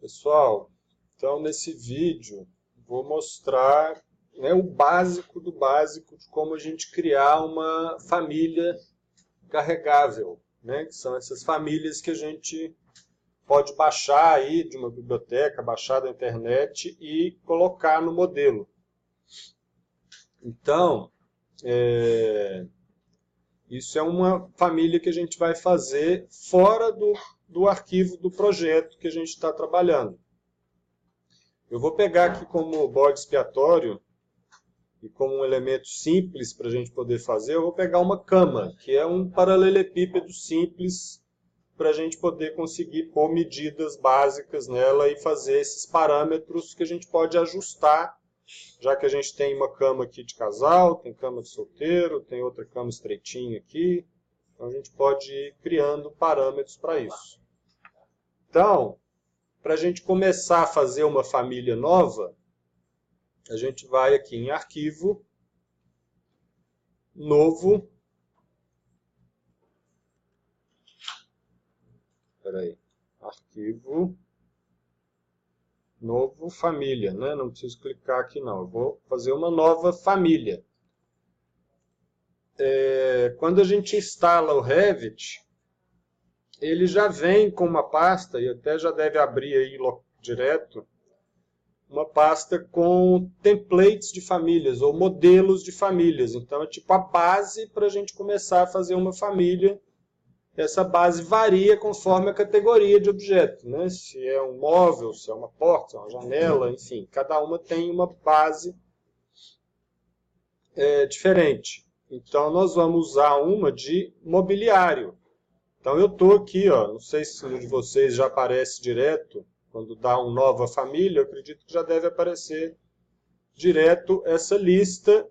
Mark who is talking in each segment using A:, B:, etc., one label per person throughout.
A: Pessoal, então nesse vídeo vou mostrar, né, o básico do básico de como a gente criar uma família carregável, né, que são essas famílias que a gente pode baixar aí de uma biblioteca, baixar da internet e colocar no modelo. Então, isso é uma família que a gente vai fazer fora do arquivo do projeto que a gente está trabalhando. Eu vou pegar aqui como bode expiatório e como um elemento simples para a gente poder fazer, eu vou pegar uma cama, que é um paralelepípedo simples para a gente poder conseguir pôr medidas básicas nela e fazer esses parâmetros que a gente pode ajustar, já que a gente tem uma cama aqui de casal, tem cama de solteiro, tem outra cama estreitinha aqui, então a gente pode ir criando parâmetros para isso. Então, para a gente começar a fazer uma família nova, a gente vai aqui em Arquivo, Novo, Arquivo, Novo, Família, né? Não preciso clicar aqui não, eu vou fazer uma nova família. Quando a gente instala o Revit, ele já vem com uma pasta, e até já deve abrir aí direto, uma pasta com templates de famílias, ou modelos de famílias. Então é tipo a base para a gente começar a fazer uma família. Essa base varia conforme a categoria de objeto, né? Se é um móvel, se é uma porta, se é uma janela, enfim. Cada uma tem uma base diferente. Então nós vamos usar uma de mobiliário. Então eu estou aqui, ó, não sei se o de vocês já aparece direto, quando dá uma nova família, eu acredito que já deve aparecer direto essa lista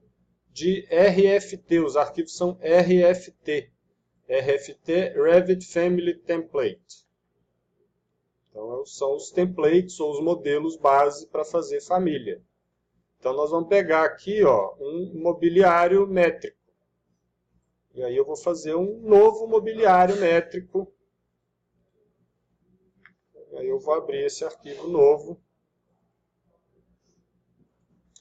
A: de RFT, os arquivos são RFT. RFT, Revit Family Template. Então são os templates ou os modelos base para fazer família. Então nós vamos pegar aqui, ó, um mobiliário métrico. E aí eu vou fazer um novo mobiliário métrico. Aí eu vou abrir esse arquivo novo.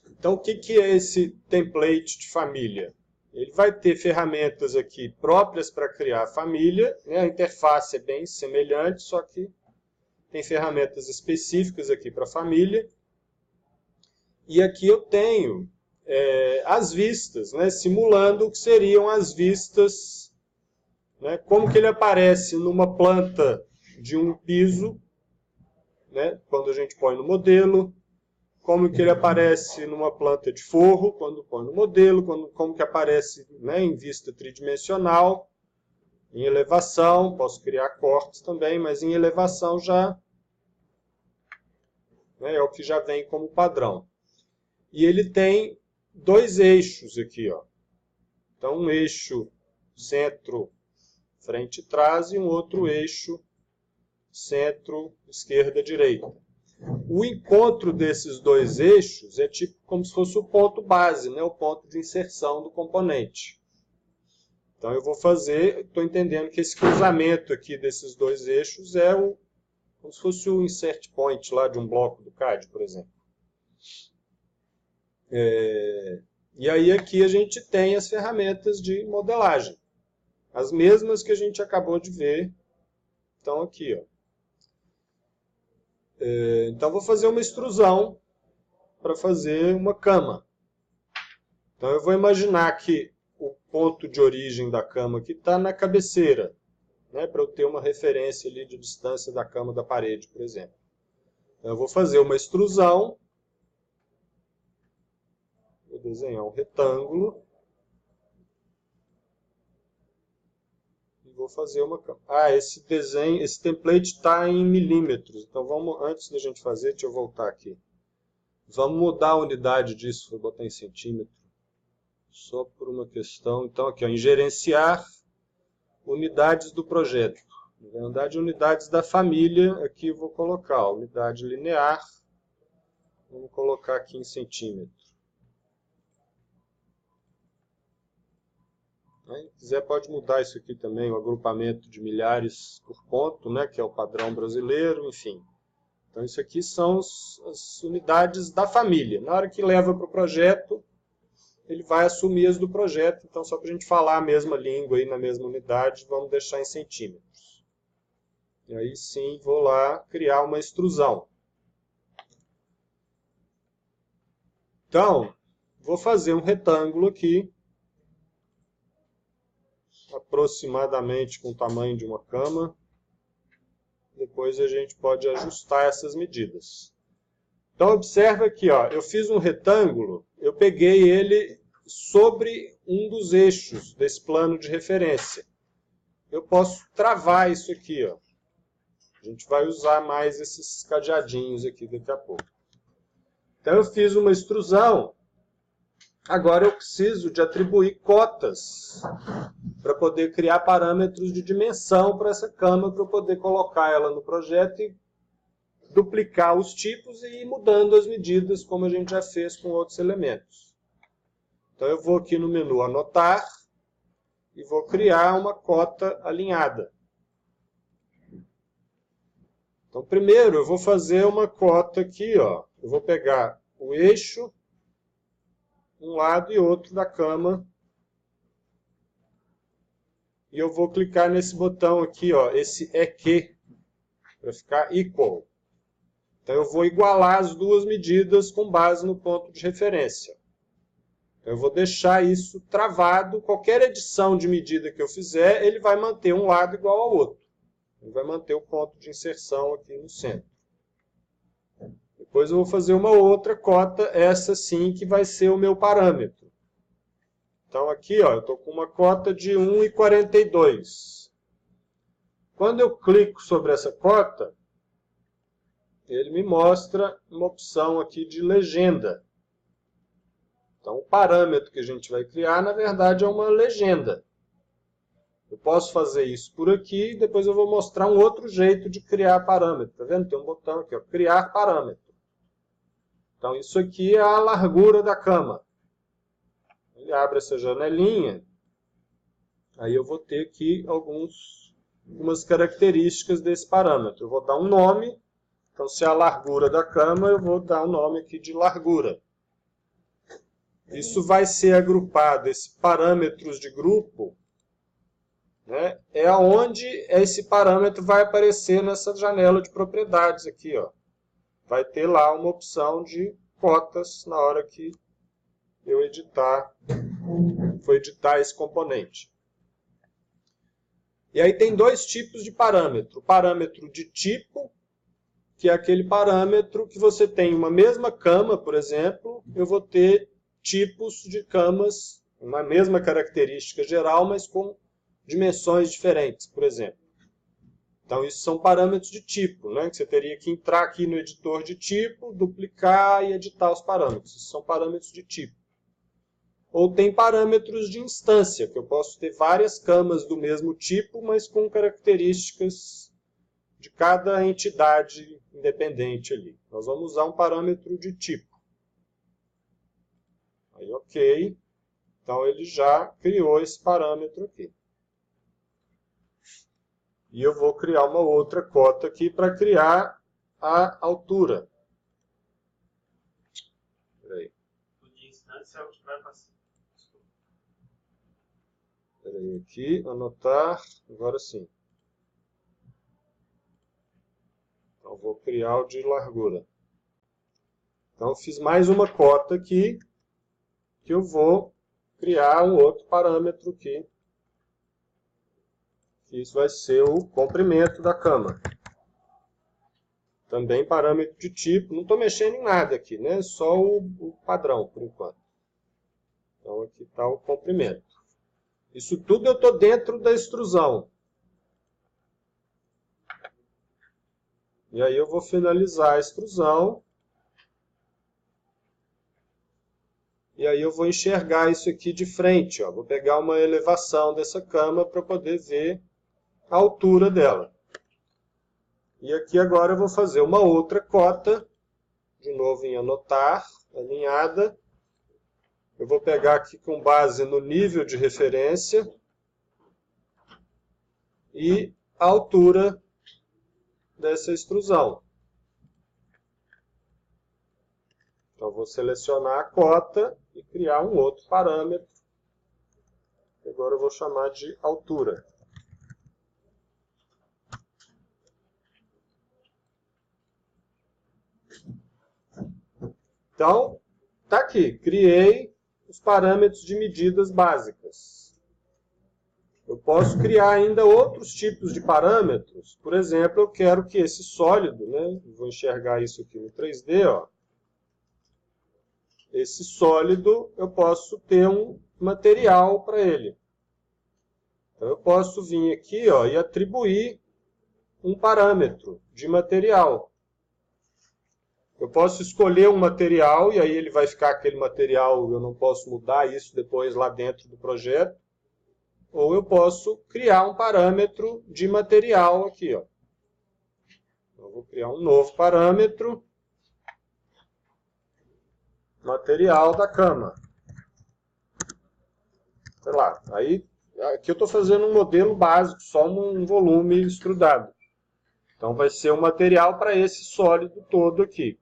A: Então, o que é esse template de família? Ele vai ter ferramentas aqui próprias para criar família, né? A interface é bem semelhante, só que tem ferramentas específicas aqui para família. E aqui eu tenho as vistas, né? Simulando o que seriam as vistas, né? Como que ele aparece numa planta de um piso, né? Quando a gente põe no modelo, como que ele aparece numa planta de forro, quando põe no modelo, como que aparece, né, em vista tridimensional, em elevação, posso criar cortes também, mas em elevação já, né, é o que já vem como padrão. E ele tem dois eixos aqui, ó. Então um eixo centro, frente e trás, e um outro eixo centro, esquerda, direita. O encontro desses dois eixos é tipo como se fosse o ponto base, né? O ponto de inserção do componente. Então eu vou fazer, estou entendendo que esse cruzamento aqui desses dois eixos é como se fosse o insert point lá de um bloco do CAD, por exemplo. E aí aqui a gente tem as ferramentas de modelagem. As mesmas que a gente acabou de ver estão aqui, ó. Então vou fazer uma extrusão para fazer uma cama. Então eu vou imaginar que o ponto de origem da cama aqui está na cabeceira, né, para eu ter uma referência ali de distância da cama da parede, por exemplo. Então eu vou fazer uma extrusão, vou desenhar um retângulo e vou fazer uma cama. Esse desenho, esse template está em milímetros, então vamos, antes da gente fazer, deixa eu voltar aqui. Vamos mudar a unidade disso, vou botar em centímetro. Só por uma questão. Então, aqui, ó, em gerenciar unidades do projeto. Na verdade, unidades da família, aqui eu vou colocar, ó, unidade linear. Vamos colocar aqui em centímetro. Se quiser, pode mudar isso aqui também, o agrupamento de milhares por ponto, né, que é o padrão brasileiro, enfim. Então, isso aqui são as unidades da família. Na hora que leva para o projeto, ele vai assumir as do projeto. Então, só para a gente falar a mesma língua aí na mesma unidade, vamos deixar em centímetros. E aí sim, vou lá criar uma extrusão. Então, vou fazer um retângulo aqui, aproximadamente com o tamanho de uma cama. Depois a gente pode ajustar essas medidas. Então, observa aqui, ó, eu fiz um retângulo, eu peguei ele sobre um dos eixos desse plano de referência. Eu posso travar isso aqui, ó. A gente vai usar mais esses cadeadinhos aqui daqui a pouco. Então, eu fiz uma extrusão. Agora eu preciso de atribuir cotas para poder criar parâmetros de dimensão para essa cama, para eu poder colocar ela no projeto e duplicar os tipos e ir mudando as medidas, como a gente já fez com outros elementos. Então eu vou aqui no menu Anotar e vou criar uma cota alinhada. Então primeiro eu vou fazer uma cota aqui, ó. Eu vou pegar o eixo, um lado e outro da cama. E eu vou clicar nesse botão aqui, ó, esse EQ, para ficar equal. Então eu vou igualar as duas medidas com base no ponto de referência. Então eu vou deixar isso travado. Qualquer edição de medida que eu fizer, ele vai manter um lado igual ao outro. Ele vai manter o ponto de inserção aqui no centro. Depois eu vou fazer uma outra cota, essa sim que vai ser o meu parâmetro. Então aqui, ó, eu estou com uma cota de 1,42. Quando eu clico sobre essa cota, ele me mostra uma opção aqui de legenda. Então o parâmetro que a gente vai criar, na verdade, é uma legenda. Eu posso fazer isso por aqui e depois eu vou mostrar um outro jeito de criar parâmetro. Tá vendo? Tem um botão aqui, ó, criar parâmetro. Então, isso aqui é a largura da cama. Ele abre essa janelinha. Aí eu vou ter aqui algumas características desse parâmetro. Eu vou dar um nome. Então, se é a largura da cama, eu vou dar um nome aqui de largura. Isso vai ser agrupado, esses parâmetros de grupo, né, é onde esse parâmetro vai aparecer nessa janela de propriedades aqui, ó. Vai ter lá uma opção de cotas na hora que eu for editar esse componente. E aí tem dois tipos de parâmetro. O parâmetro de tipo, que é aquele parâmetro que você tem uma mesma cama, por exemplo, eu vou ter tipos de camas, uma mesma característica geral, mas com dimensões diferentes, por exemplo. Então, isso são parâmetros de tipo, né? Que você teria que entrar aqui no editor de tipo, duplicar e editar os parâmetros. Isso são parâmetros de tipo. Ou tem parâmetros de instância, que eu posso ter várias camas do mesmo tipo, mas com características de cada entidade independente ali. Nós vamos usar um parâmetro de tipo. Aí, ok. Então, ele já criou esse parâmetro aqui. E eu vou criar uma outra cota aqui para criar a altura. Peraí.
B: O de instância é o que vai passar.
A: Peraí, aqui, anotar, agora sim. Então, vou criar o de largura. Então, eu fiz mais uma cota aqui, que eu vou criar um outro parâmetro aqui. Isso vai ser o comprimento da cama. Também parâmetro de tipo. Não estou mexendo em nada aqui, né? Só o padrão, por enquanto. Então, aqui está o comprimento. Isso tudo eu estou dentro da extrusão. E aí eu vou finalizar a extrusão. E aí eu vou enxergar isso aqui de frente, ó. Vou pegar uma elevação dessa cama para poder ver a altura dela. E aqui agora eu vou fazer uma outra cota, de novo em anotar, alinhada. Eu vou pegar aqui com base no nível de referência e a altura dessa extrusão. Então, eu vou selecionar a cota e criar um outro parâmetro. Agora eu vou chamar de altura. Então, está aqui. Criei os parâmetros de medidas básicas. Eu posso criar ainda outros tipos de parâmetros. Por exemplo, eu quero que esse sólido, né, vou enxergar isso aqui no 3D, ó. Esse sólido, eu posso ter um material para ele. Então, eu posso vir aqui, ó, e atribuir um parâmetro de material. Eu posso escolher um material, e aí ele vai ficar aquele material, eu não posso mudar isso depois lá dentro do projeto. Ou eu posso criar um parâmetro de material aqui, ó. Eu vou criar um novo parâmetro, material da cama. Sei lá, aí aqui eu estou fazendo um modelo básico, só um volume extrudado. Então vai ser um material para esse sólido todo aqui.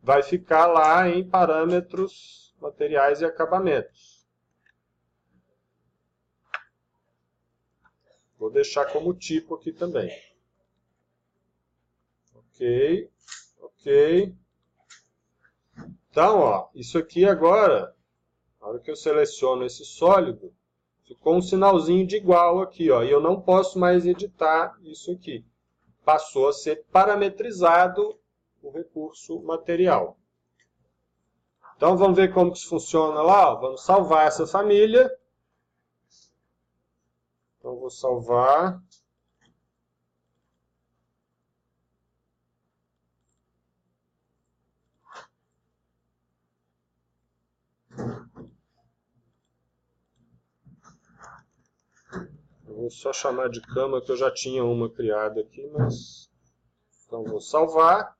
A: Vai ficar lá em parâmetros, materiais e acabamentos. Vou deixar como tipo aqui também. Ok, ok. Então, ó, isso aqui agora, na hora que eu seleciono esse sólido, ficou um sinalzinho de igual aqui, ó, e eu não posso mais editar isso aqui. Passou a ser parametrizado o recurso material. Então, vamos ver como que isso funciona lá. Ó. Vamos salvar essa família. Então, vou salvar. Eu vou só chamar de cama, que eu já tinha uma criada aqui, mas... Então, vou salvar.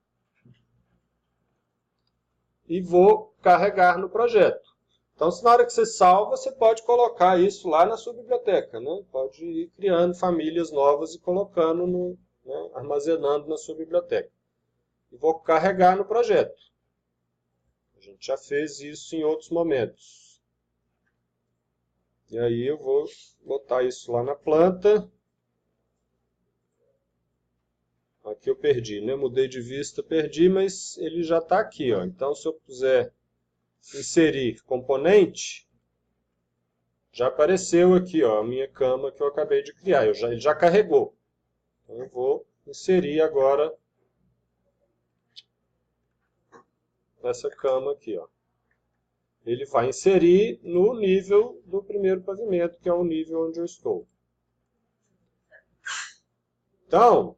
A: E vou carregar no projeto. Então, se na hora que você salva, você pode colocar isso lá na sua biblioteca, né? Pode ir criando famílias novas e colocando, né, armazenando na sua biblioteca. E vou carregar no projeto. A gente já fez isso em outros momentos. E aí eu vou botar isso lá na planta. Aqui eu perdi, né? Mudei de vista, perdi, mas ele já está aqui, ó. Então, se eu puser inserir componente, já apareceu aqui, ó, a minha cama que eu acabei de criar. Ele já carregou. Então, eu vou inserir agora essa cama aqui, ó. Ele vai inserir no nível do primeiro pavimento, que é o nível onde eu estou. Então,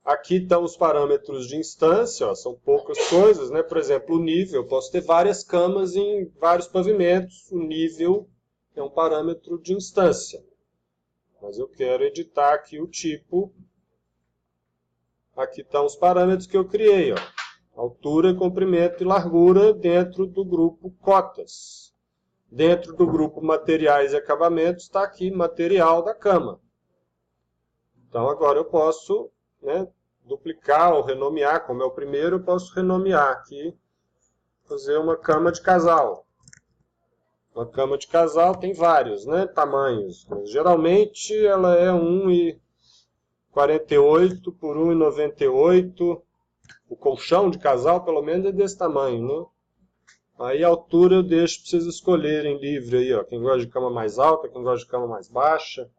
A: aqui estão os parâmetros de instância, ó, são poucas coisas, né? Por exemplo, o nível, eu posso ter várias camas em vários pavimentos, o nível é um parâmetro de instância. Mas eu quero editar aqui o tipo. Aqui estão os parâmetros que eu criei, ó. Altura, comprimento e largura dentro do grupo cotas. Dentro do grupo materiais e acabamentos está aqui material da cama. Então agora eu posso, né, duplicar ou renomear, como é o primeiro, eu posso renomear aqui, fazer uma cama de casal. Uma cama de casal tem vários, né, tamanhos, mas geralmente ela é 1,48 por 1,98. O colchão de casal, pelo menos, é desse tamanho, né? Aí a altura eu deixo para vocês escolherem livre aí, ó. Quem gosta de cama mais alta, quem gosta de cama mais baixa.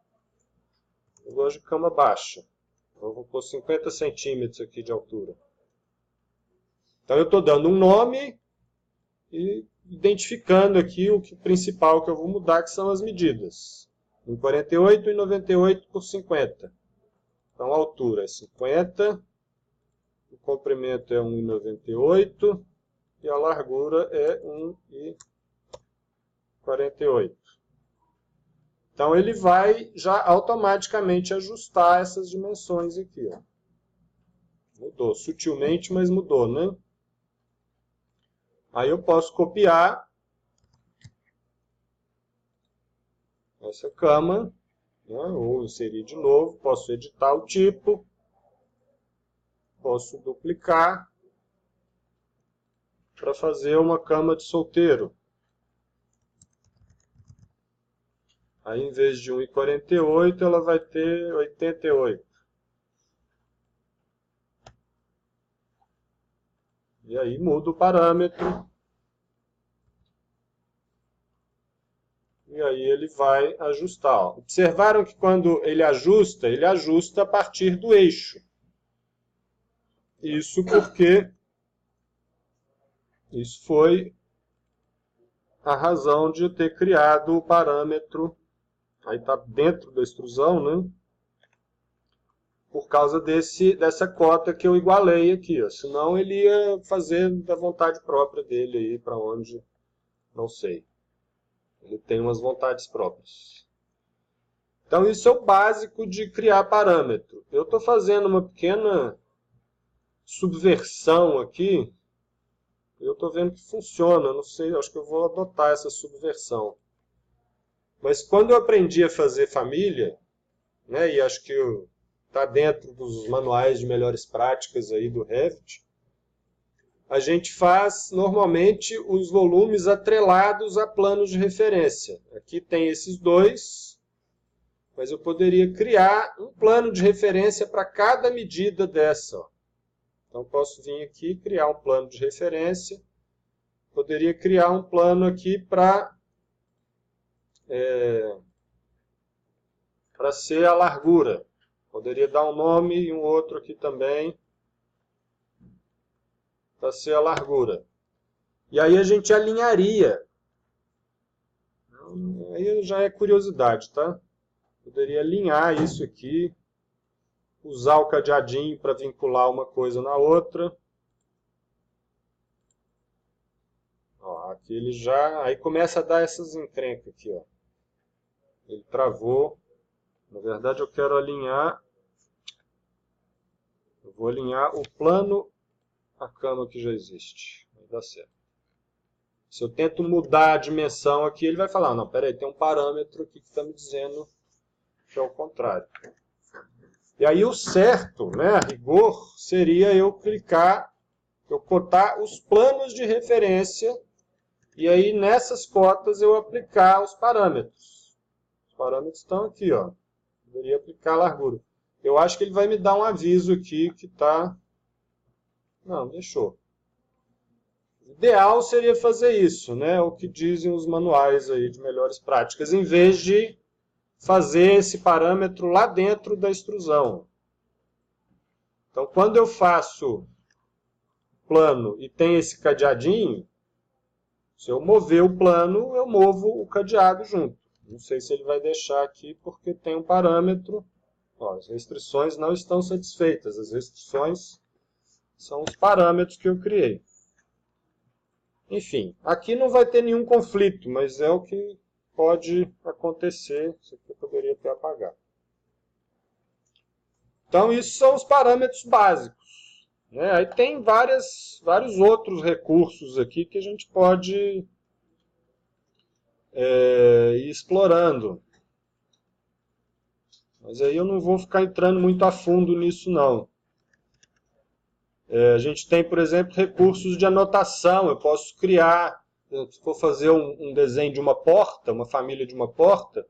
A: Eu gosto de cama baixa. Então eu vou pôr 50 centímetros aqui de altura. Então eu estou dando um nome e identificando aqui o principal que eu vou mudar, que são as medidas. 1,48 e 98 por 50. Então a altura é 50. O comprimento é 1,98 e a largura é 1,48. Então ele vai já automaticamente ajustar essas dimensões aqui, ó. Mudou sutilmente, mas mudou, né? Aí eu posso copiar essa cama, né? Ou inserir de novo, posso editar o tipo. posso duplicar para fazer uma cama de solteiro. Aí, em vez de 1,48, ela vai ter 88. E aí muda o parâmetro. E aí ele vai ajustar. Ó. Observaram que quando ele ajusta a partir do eixo. Isso porque isso foi a razão de eu ter criado o parâmetro. Aí está dentro da extrusão, né? Por causa dessa cota que eu igualei aqui. Ó. Senão ele ia fazer da vontade própria dele aí, para onde, não sei. Ele tem umas vontades próprias. Então isso é o básico de criar parâmetro. Eu estou fazendo uma pequena subversão aqui. Eu estou vendo que funciona. Não sei, acho que eu vou adotar essa subversão. Mas quando eu aprendi a fazer família, né, e acho que está dentro dos manuais de melhores práticas aí do Revit, a gente faz normalmente os volumes atrelados a planos de referência. Aqui tem esses dois, mas eu poderia criar um plano de referência para cada medida dessa. Ó. Então posso vir aqui e criar um plano de referência. Poderia criar um plano aqui para ser a largura. Poderia dar um nome e um outro aqui também para ser a largura. E aí a gente alinharia. Aí já é curiosidade, tá? Poderia alinhar isso aqui, usar o cadeadinho para vincular uma coisa na outra. Ó, aqui ele já... Aí começa a dar essas encrencas aqui, ó. Ele travou. Na verdade eu quero alinhar... Eu vou alinhar o plano à cama que já existe. Vai dar certo. Se eu tento mudar a dimensão aqui, ele vai falar, não, peraí, tem um parâmetro aqui que está me dizendo que é o contrário. E aí o certo, né, a rigor, seria eu clicar, eu cotar os planos de referência, e aí nessas cotas eu aplicar os parâmetros. Os parâmetros estão aqui, ó. Poderia aplicar a largura. Eu acho que ele vai me dar um aviso aqui que está... Não, deixou. O ideal seria fazer isso, né? O que dizem os manuais aí de melhores práticas, em vez de fazer esse parâmetro lá dentro da extrusão. Então, quando eu faço plano e tem esse cadeadinho, se eu mover o plano, eu movo o cadeado junto. Não sei se ele vai deixar aqui porque tem um parâmetro. Ó, as restrições não estão satisfeitas. As restrições são os parâmetros que eu criei. Enfim, aqui não vai ter nenhum conflito, mas é o que pode acontecer. Isso aqui eu poderia ter apagado. Então, isso são os parâmetros básicos. Né? Aí tem vários outros recursos aqui que a gente pode ir explorando. Mas aí eu não vou ficar entrando muito a fundo nisso, não. A gente tem, por exemplo, recursos de anotação. Eu posso criar, se for fazer um desenho de uma porta, uma família de uma porta,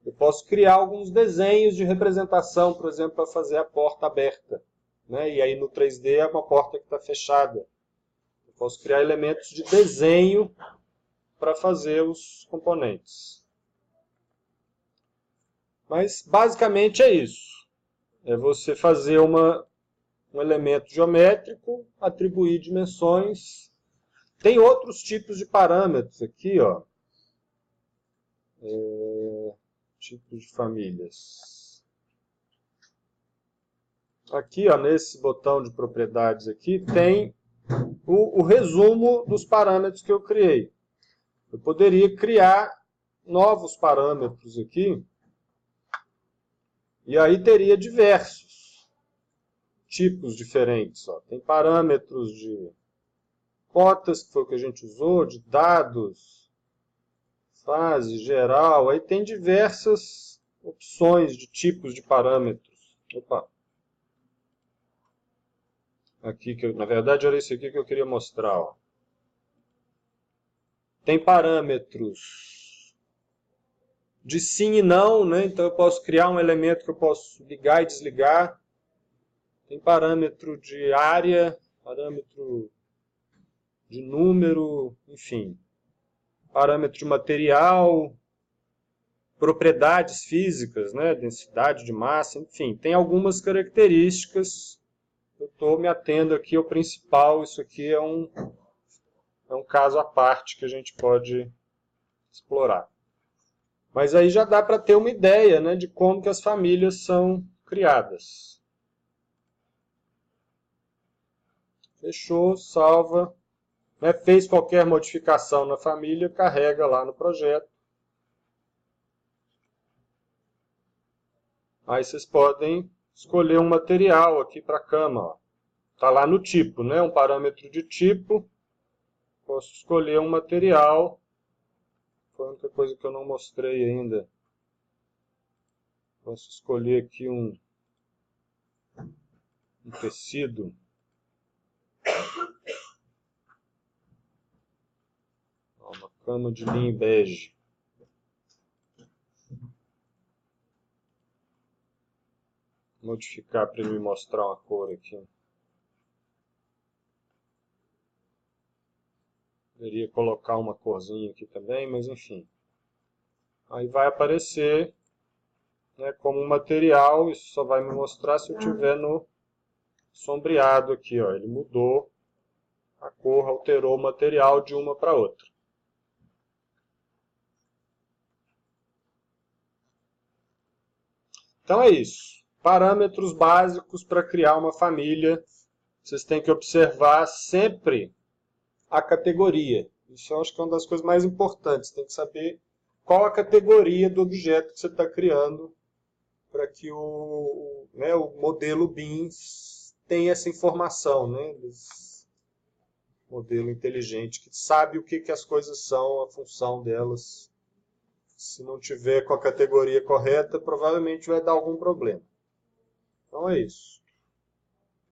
A: eu posso criar alguns desenhos de representação, por exemplo, para fazer a porta aberta. Né? E aí no 3D é uma porta que está fechada. Eu posso criar elementos de desenho para fazer os componentes. Mas basicamente é isso. É você fazer um elemento geométrico, atribuir dimensões. Tem outros tipos de parâmetros aqui, ó. Tipos de famílias. Aqui, ó, nesse botão de propriedades aqui, tem o resumo dos parâmetros que eu criei. Eu poderia criar novos parâmetros aqui, e aí teria diversos tipos diferentes. Ó. Tem parâmetros de cotas, que foi o que a gente usou, de dados, fase, geral. Aí tem diversas opções de tipos de parâmetros. Opa! aqui, na verdade era isso aqui que eu queria mostrar. Ó. Tem parâmetros de sim e não, né? Então eu posso criar um elemento que eu posso ligar e desligar. Tem parâmetro de área, parâmetro de número, enfim. Parâmetro de material, propriedades físicas, né? Densidade de massa, enfim. Tem algumas características. Eu estou me atendo aqui ao principal. Isso aqui é um caso à parte que a gente pode explorar. Mas aí já dá para ter uma ideia, né, de como que as famílias são criadas. Fechou, salva. Né, fez qualquer modificação na família, carrega lá no projeto. Aí vocês podem escolher um material aqui para a cama. Está lá no tipo, né, um parâmetro de tipo. Posso escolher um material. Foi a única coisa que eu não mostrei ainda. Posso escolher aqui um tecido. Uma cama de linho bege. Modificar para ele me mostrar uma cor aqui. Poderia colocar uma corzinha aqui também, mas enfim. Aí vai aparecer, né, como um material, isso só vai me mostrar se eu tiver no sombreado aqui, ó. Ele mudou a cor, alterou o material de uma para outra. Então é isso. Parâmetros básicos para criar uma família. Vocês têm que observar sempre a categoria. Isso eu acho que é uma das coisas mais importantes. Tem que saber qual a categoria do objeto que você está criando para que o modelo BIM tenha essa informação, né? Esse modelo inteligente que sabe o que as coisas são, a função delas. Se não tiver com a categoria correta, provavelmente vai dar algum problema. Então é isso.